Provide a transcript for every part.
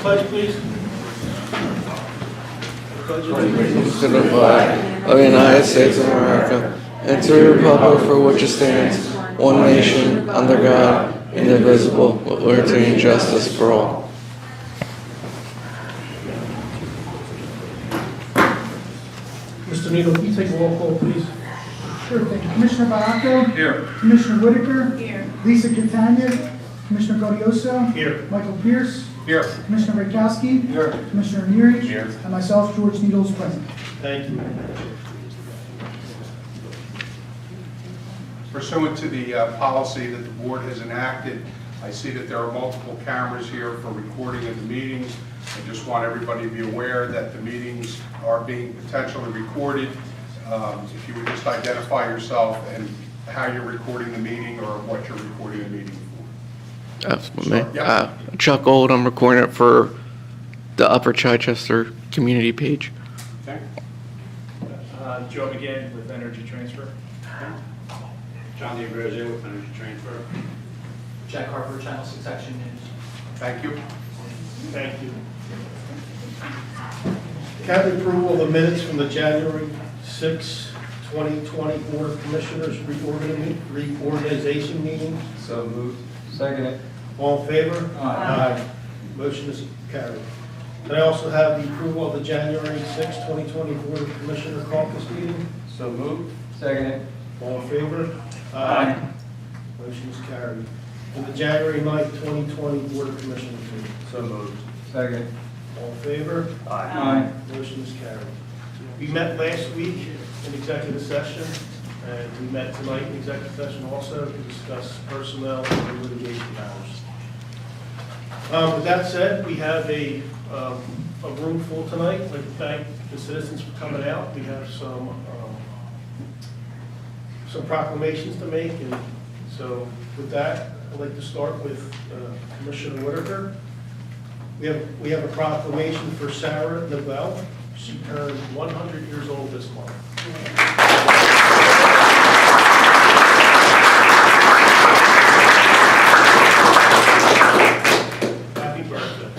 Pledge, please. To the flag of the United States of America and to the republic for which it stands, one nation, under God, indivisible, with liberty and justice for all. Mr. Needle, can you take a roll call, please? Sure thing. Commissioner Baraco? Here. Commissioner Whitaker? Here. Lisa Catania? Commissioner Gaudioso? Here. Michael Pierce? Here. Commissioner Rakowski? Here. Commissioner Neary? Here. And myself, George Needles, present. Thank you. Pursuant to the policy that the board has enacted, I see that there are multiple cameras here for recording of the meetings. I just want everybody to be aware that the meetings are being potentially recorded. If you would just identify yourself and how you're recording the meeting or what you're recording the meeting for. That's me. Sure, yeah. Chuck Old, I'm recording it for the Upper Chichester community page. Okay? Joe McGinn with Energy Transfer. John D'Ambrosio with Energy Transfer. Jack Harper, Channel 6 Action News. Thank you. Thank you. Can I have the approval of the minutes from the January 6, 2020 Board of Commissioners reorganization meeting? So moved. Second. All in favor? Aye. Motion is carried. Can I also have the approval of the January 6, 2020 Board of Commissioner caucus meeting? So moved. Second. All in favor? Aye. Motion is carried. And the January 9, 2020 Board of Commissioners meeting? So moved. Second. All in favor? Aye. Motion is carried. We met last week in executive session, and we met tonight in executive session also to discuss personnel and litigation matters. With that said, we have a room full tonight. I'd like to thank the citizens for coming out. We have some proclamations to make, and so with that, I'd like to start with Commissioner Whitaker. We have a proclamation for Sarah Novell. She turned 100 years old this month. Happy birthday.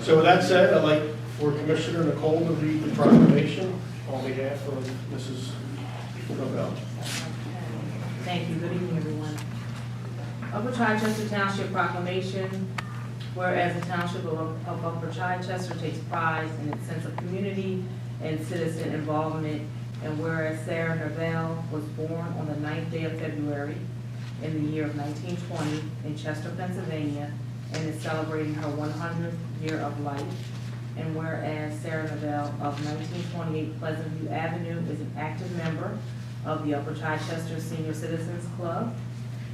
So with that said, I'd like for Commissioner Nicole to read the proclamation on behalf of Mrs. Novell. Thank you. Good evening, everyone. Upper Chichester Township Proclamation. Whereas the Township of Upper Chichester takes pride in its sense of community and citizen involvement, and whereas Sarah Novell was born on the 9th day of February in the year of 1920 in Chester, Pennsylvania, and is celebrating her 100th year of life, and whereas Sarah Novell of 1928 Pleasant View Avenue is an active member of the Upper Chichester Senior Citizens Club,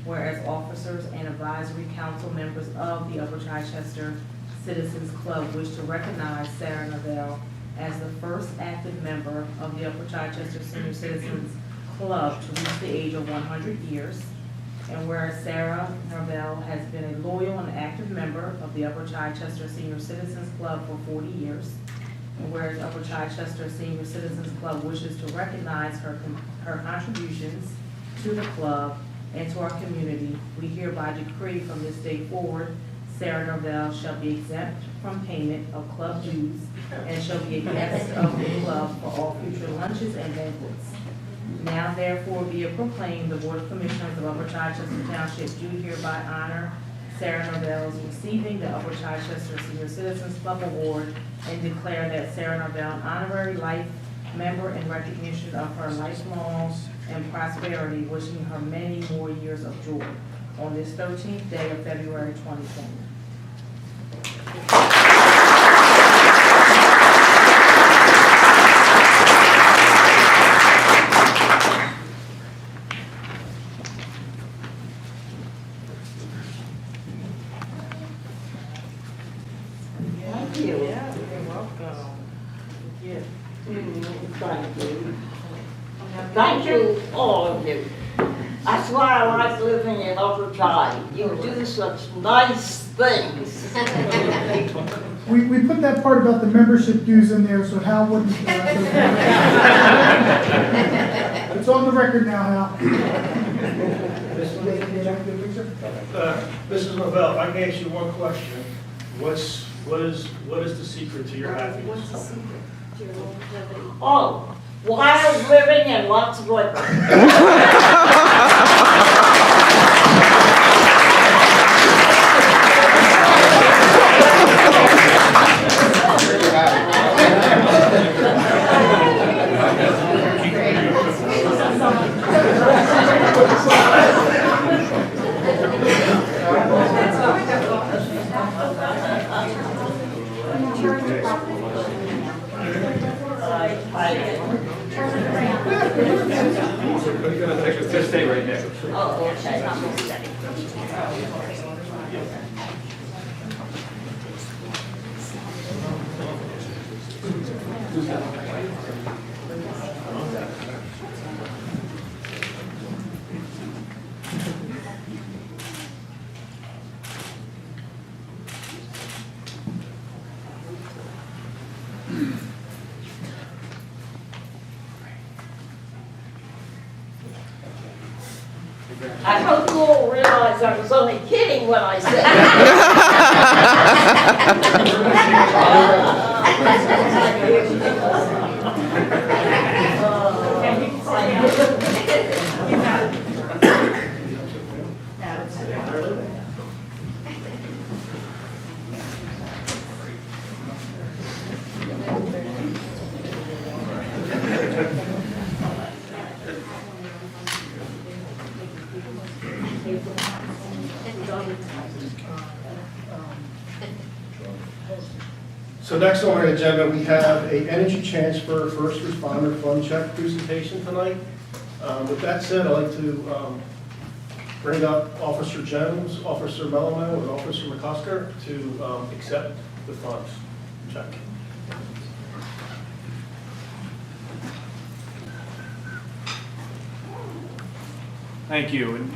whereas officers and advisory council members of the Upper Chichester Citizens Club wish to recognize Sarah Novell as the first active member of the Upper Chichester Senior Citizens Club to reach the age of 100 years, and whereas Sarah Novell has been a loyal and active member of the Upper Chichester Senior Citizens Club for 40 years, and whereas Upper Chichester Senior Citizens Club wishes to recognize her contributions to the club and to our community, we hereby decree from this day forward, Sarah Novell shall be exempt from payment of club dues and shall be a guest of the club for all future lunches and banquets. Now therefore be it proclaimed, the Board of Commissioners of Upper Chichester Township do hereby honor Sarah Novell as receiving the Upper Chichester Senior Citizens Club Award and declare that Sarah Novell an honorary life member in recognition of her lifelong and prosperity, wishing her many more years of joy on this 13th day of February 2020. Thank you. Yeah, you're welcome. Yeah. Thank you. Thank you, all of you. That's why I like living in Upper Chi. You do such nice things. We put that part about the membership dues in there, so Hal wouldn't. It's on the record now, Hal. Mrs. Novell, if I can ask you one question, what is the secret to your happiness? Oh, wild living and lots of wood. Just stay right there. Oh, okay. I hope you all realize I was only kidding when I said So next on our agenda, we have a energy transfer first responder fund check presentation tonight. With that said, I'd like to bring up Officer Jones, Officer Melamo, and Officer McCusker to accept the funds check. Thank you. And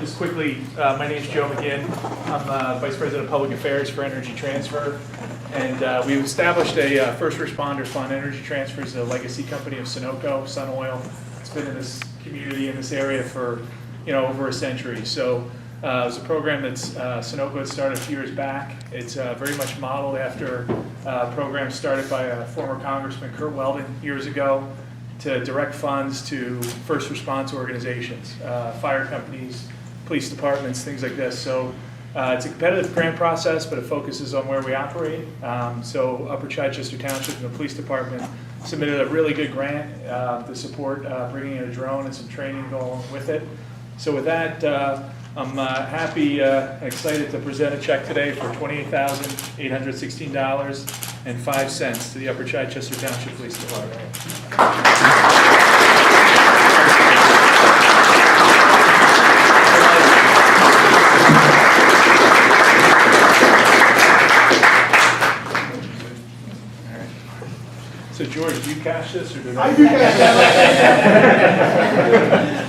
just quickly, my name is Joe McGinn. I'm Vice President of Public Affairs for Energy Transfer. And we've established a first responder fund. Energy Transfer is a legacy company of Sunoco, Sun Oil. It's been in this community, in this area for over a century. So it's a program that's Sunoco had started a few years back. It's very much modeled after a program started by a former Congressman, Kurt Weldon, years ago, to direct funds to first response organizations, fire companies, police departments, things like this. So it's a competitive grant process, but it focuses on where we operate. So Upper Chichester Township and the police department submitted a really good grant to support bringing in a drone and some training going with it. So with that, I'm happy and excited to present a check today for $28,816.05 to the Upper Chichester Township Police Department. So George, do you cash this or do I do that.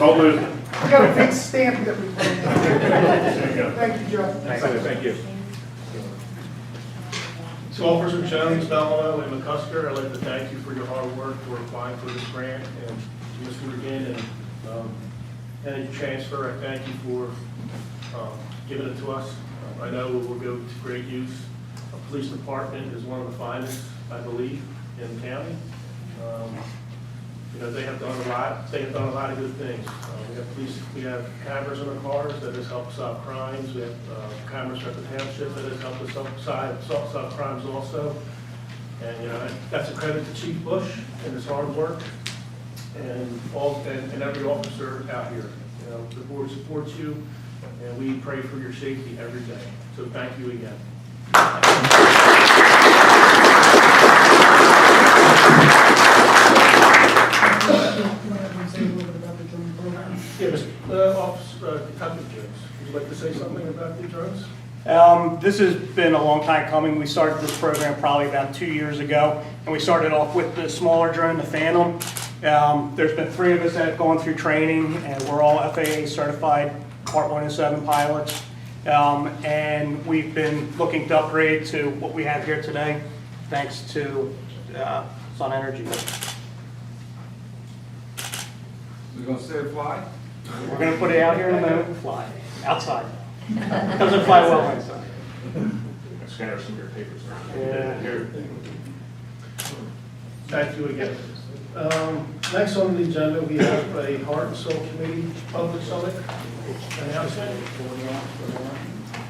I'll move. We got a big stamp that we put in. Thank you, Joe. Thank you. So Officer Jones, Melamo, and McCusker, I'd like to thank you for your hard work for applying for this grant, and to Mr. McGinn and Energy Transfer, I thank you for giving it to us. I know it will go to great use. Our police department is one of the finest, I believe, in the county. They have done a lot. They have done a lot of good things. We have cameras in the cars that has helped solve crimes. We have cameras at the township that has helped us solve crimes also. And that's a credit to Chief Bush and his hard work, and every officer out here. The board supports you, and we pray for your safety every day. So thank you again. Yeah, Officer Detective Jones, would you like to say something about the drones? This has been a long time coming. We started this program probably about 2 years ago, and we started off with the smaller drone, the Phantom. There's been 3 of us that have gone through training, and we're all FAA certified Part 107 pilots. And we've been looking to upgrade to what we have here today, thanks to Sun Energy. it gonna stay a fly? We're gonna put it out here in a moment and fly, outside. Doesn't fly well inside. Scan some of your papers. Yeah. Here. Thank you again. Next on the agenda, we have a Heart and Soul Committee Public Summit announcement.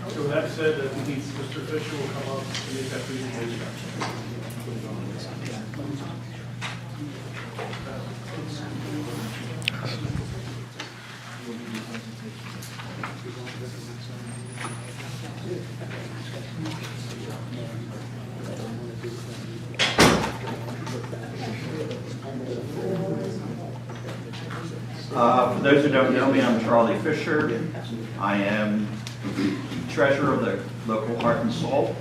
So with that said, I believe Mr. Fisher will come up and make that presentation. For those who don't know me, I'm Charlie Fisher. I am the treasurer of the local Heart and Soul.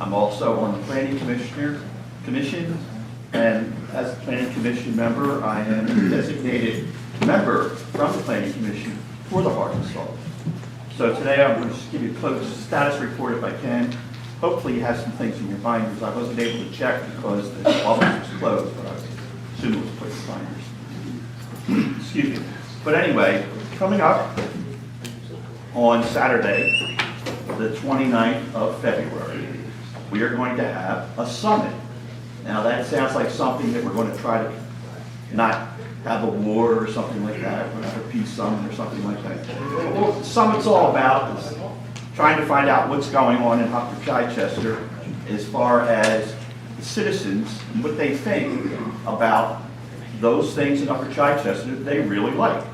I'm also on the Planning Commission, and as a Planning Commission member, I am a designated member from the Planning Commission for the Heart and Soul. So today I'm going to just give you a close status report if I can. Hopefully you have some things in your binders. I wasn't able to check because the office was closed, but I assume it was put in binders. Excuse me. But anyway, coming up on Saturday, the 29th of February, we are going to have a summit. Now that sounds like something that we're going to try to not have a war or something like that, or have a peace summit or something like that. But what the summit's all about is trying to find out what's going on in Upper Chichester as far as the citizens and what they think about those things in Upper Chichester that they really like,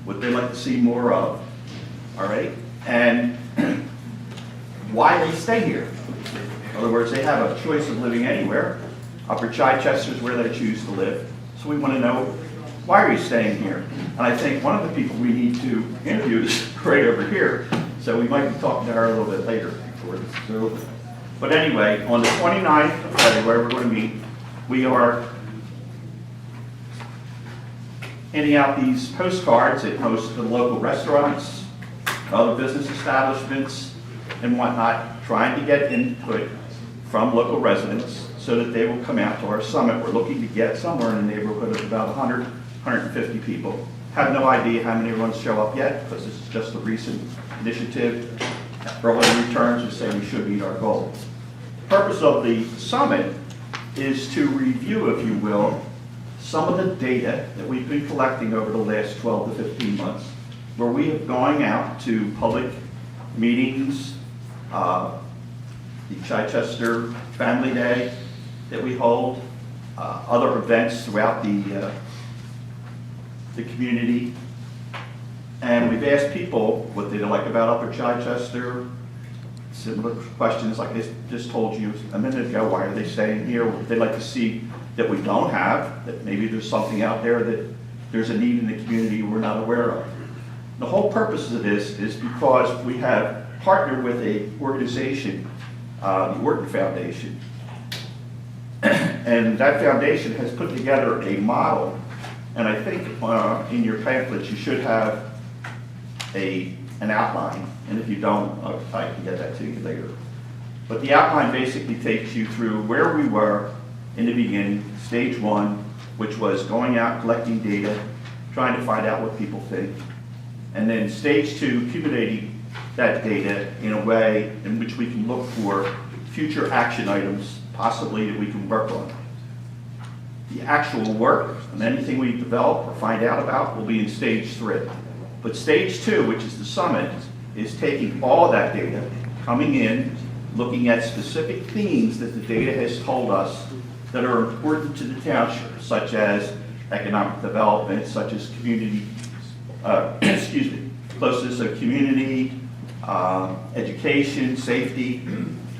what they like to see more of, all right? And why they stay here. In other words, they have a choice of living anywhere. Upper Chichester is where they choose to live. So we want to know, why are you staying here? And I think one of the people we need to interview is right over here. So we might be talking to her a little bit later before this is over. But anyway, on the 29th of February, we're going to meet. We are handing out these postcards at most of the local restaurants, other business establishments, and whatnot, trying to get input from local residents so that they will come out to our summit. We're looking to get somewhere in the neighborhood of about 100, 150 people. Have no idea how many ones show up yet because this is just a recent initiative. Early returns are saying we should meet our goal. The purpose of the summit is to review, if you will, some of the data that we've been collecting over the last 12 to 15 months, where we have going out to public meetings, the Chichester Family Day that we hold, other events throughout the community. And we've asked people what they like about Upper Chichester, similar questions like I just told you a minute ago, why are they staying here? What would they like to see that we don't have, that maybe there's something out there that there's a need in the community we're not aware of. The whole purpose of this is because we have partnered with an organization, the Orton Foundation. And that foundation has put together a model, and I think in your pamphlets you should have an outline, and if you don't, I can get that to you later. But the outline basically takes you through where we were in the beginning, stage one, which was going out, collecting data, trying to find out what people think. And then stage two, accumulating that data in a way in which we can look for future action items, possibly that we can work on. The actual work and anything we develop or find out about will be in stage three. But stage two, which is the summit, is taking all that data, coming in, looking at specific themes that the data has told us that are important to the township, such as economic development, such as community, closeness of community, education, safety,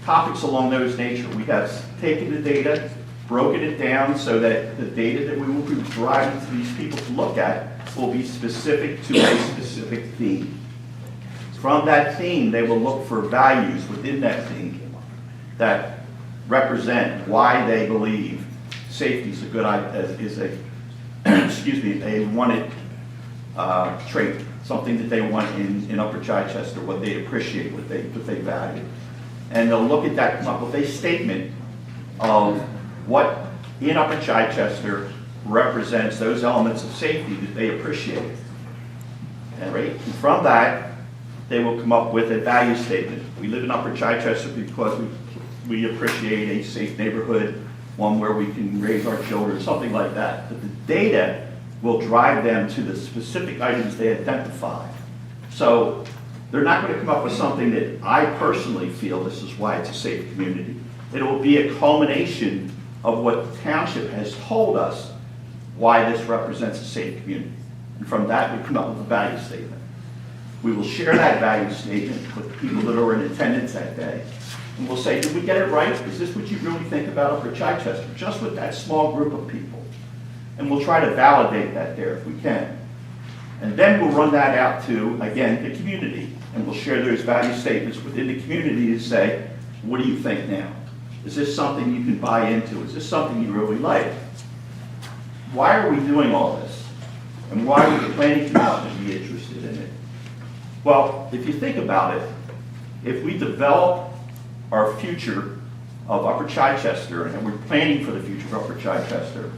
topics along those nature. We have taken the data, broken it down so that the data that we will be providing to these people to look at will be specific to a specific theme. From that theme, they will look for values within that theme that represent why they believe safety is a good a wanted trait, something that they want in Upper Chichester, what they appreciate, what they value. And they'll look at that, come up with a statement of what in Upper Chichester represents those elements of safety that they appreciate. And right, and from that, they will come up with a value statement. We live in Upper Chichester because we appreciate a safe neighborhood, one where we can raise our children, something like that. But the data will drive them to the specific items they identify. So they're not going to come up with something that I personally feel this is why it's a safe community. It will be a culmination of what the township has told us why this represents a safe community. And from that, we come up with a value statement. We will share that value statement with the people that are in attendance that day. And we'll say, did we get it right? Is this what you really think about Upper Chichester? Just with that small group of people. And we'll try to validate that there if we can. And then we'll run that out to, again, the community. And we'll share those value statements within the community to say, what do you think now? Is this something you can buy into? Is this something you really like? Why are we doing all this? And why would the planning commission be interested in it? Well, if you think about it, if we develop our future of Upper Chichester, and we're planning for the future of Upper Chichester,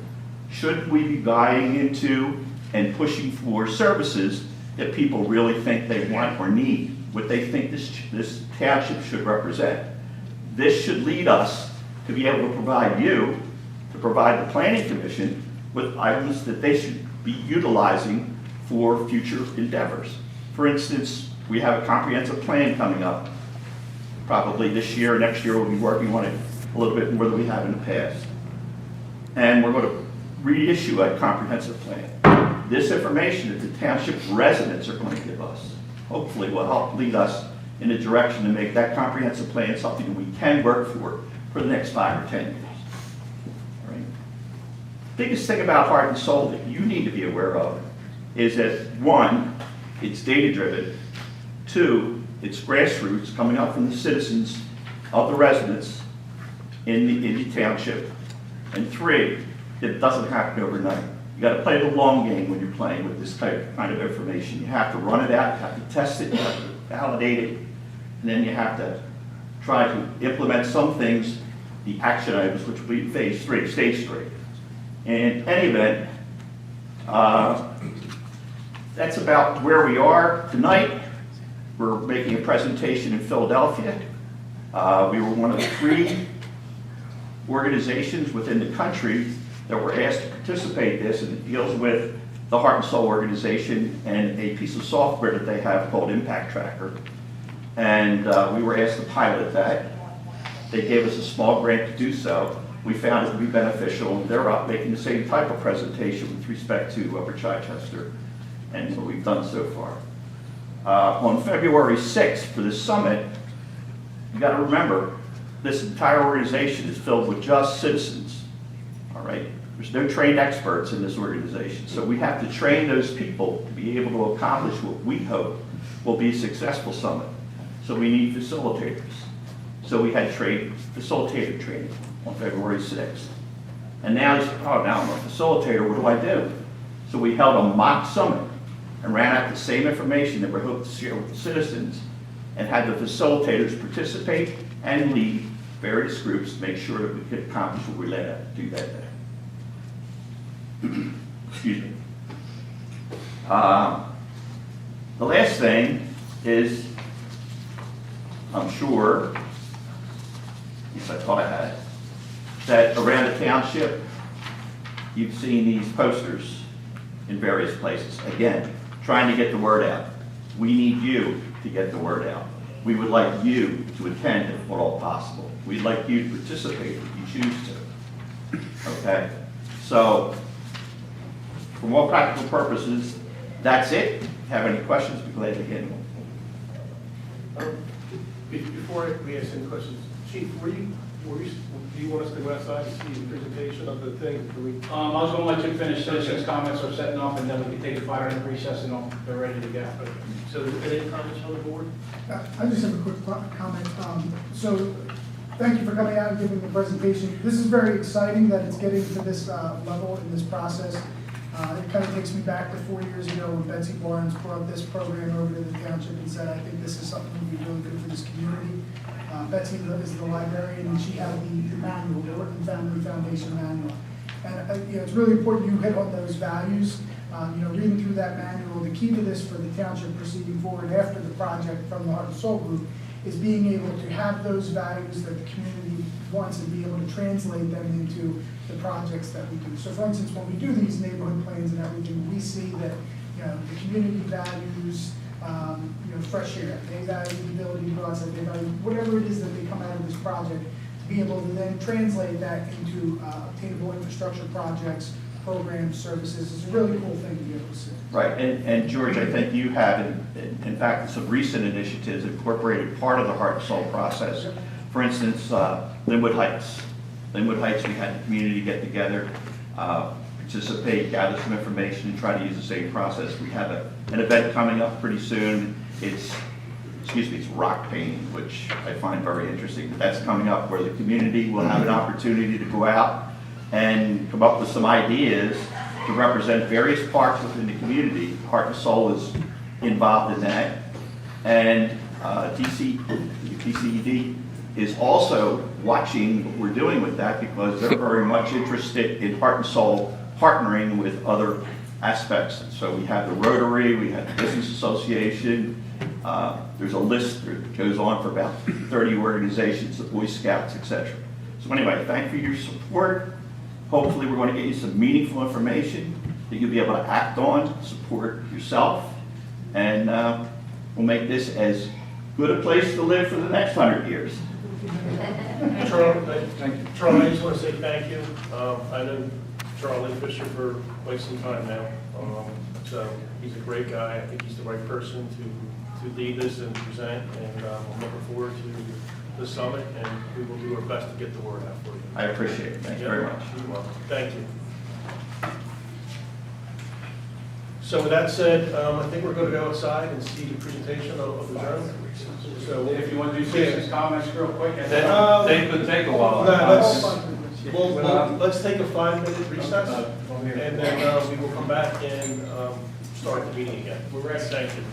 shouldn't we be buying into and pushing for services that people really think they want or need, what they think this township should represent? This should lead us to be able to provide the planning commission with items that they should be utilizing for future endeavors. For instance, we have a comprehensive plan coming up. Probably this year or next year we'll be working on it a little bit more than we have in the past. And we're going to reissue a comprehensive plan. This information that the township residents are going to give us hopefully will help lead us in a direction to make that comprehensive plan something that we can work for the next 5 or 10 years. All right? Biggest thing about Heart and Soul that you need to be aware of is that 1, it's data-driven. 2, it's grassroots coming up from the citizens of the residents in the township. And 3, it doesn't happen overnight. You got to play the long game when you're playing with this kind of information. You have to run it out, you have to test it, you have to validate it, and then you have to try to implement some things, the action items, which will be phase 3, stage 3. In any event, that's about where we are tonight. We're making a presentation in Philadelphia. We were one of 3 organizations within the country that were asked to participate in this, and it deals with the Heart and Soul organization and a piece of software that they have called Impact Tracker. And we were asked to pilot that. They gave us a small grant to do so. We found it to be beneficial, and they're out making the same type of presentation with respect to Upper Chichester and what we've done so far. On February 6th for this summit, you got to remember, this entire organization is filled with just citizens, all right? There's no trained experts in this organization, so we have to train those people to be able to accomplish what we hope will be a successful summit. So we need facilitators. So we had facilitator training on February 6th. And now you say, oh, now I'm a facilitator, what do I do? So we held a mock summit and ran out the same information that we hoped to share with the citizens and had the facilitators participate and lead various groups to make sure that we could accomplish what we laid out to do that day. Excuse me. The last thing is, I'm sure, at least I thought I had, that around the township, you've seen these posters in various places. Again, trying to get the word out. We need you to get the word out. We would like you to attend if at all possible. We'd like you to participate if you choose to. Okay? So, for all practical purposes, that's it. If you have any questions, be glad to get them. Before we ask any questions, Chief, do you want us to go outside and see the presentation of the thing? I was going to let you finish citizens' comments or setting up, and then we can take a 5-minute recess and they're ready to go. So, any comments from the board? I just have a quick comment. So, thank you for coming out and giving the presentation. This is very exciting that it's getting to this level in this process. It kind of takes me back to 4 years ago when Betsy Barnes brought this program over to the township and said, I think this is something that would be really good for this community. Betsy is the librarian, and she had the manual, the Working Family Foundation manual. And, it's really important you hit on those values. Reading through that manual, the key to this for the township proceeding forward after the project from the Heart and Soul Group is being able to have those values that the community wants and be able to translate them into the projects that we do. So for instance, when we do these neighborhood plans and everything, we see that, the community values, fresh air, they value the ability to go outside, they value whatever it is that they come out of this project, to be able to then translate that into obtainable infrastructure projects, programs, services. It's a really cool thing to be able to see. Right, and George, I think you have, in fact, some recent initiatives incorporated part of the Heart and Soul process. For instance, Linwood Heights. Linwood Heights, we had the community get together, participate, gather some information, and try to use the same process. We have an event coming up pretty soon. It's rock painting, which I find very interesting. That's coming up where the community will have an opportunity to go out and come up with some ideas to represent various parts within the community. Heart and Soul is involved in that. And TCED is also watching what we're doing with that because they're very much interested in Heart and Soul partnering with other aspects. So we have the Rotary, we have the Business Association, there's a list that goes on for about 30 organizations, the Boy Scouts, etc. So anyway, thank you for your support. Hopefully we're going to get you some meaningful information that you'll be able to act on, support yourself, and we'll make this as good a place to live for the next 100 years. Charlie, I just want to say thank you. I know Charlie Fisher for quite some time now. So he's a great guy. I think he's the right person to lead this and present, and I'm looking forward to the summit, and we will do our best to get the word out for you. I appreciate it. Thank you very much. You're welcome. Thank you. So with that said, I think we're going to go outside and see the presentation of the drone. So If you want to do citizens' comments real quick, and then They could take a while. let's take a 5-minute recess, and then we will come back and start the meeting again. We're ready. Thank you.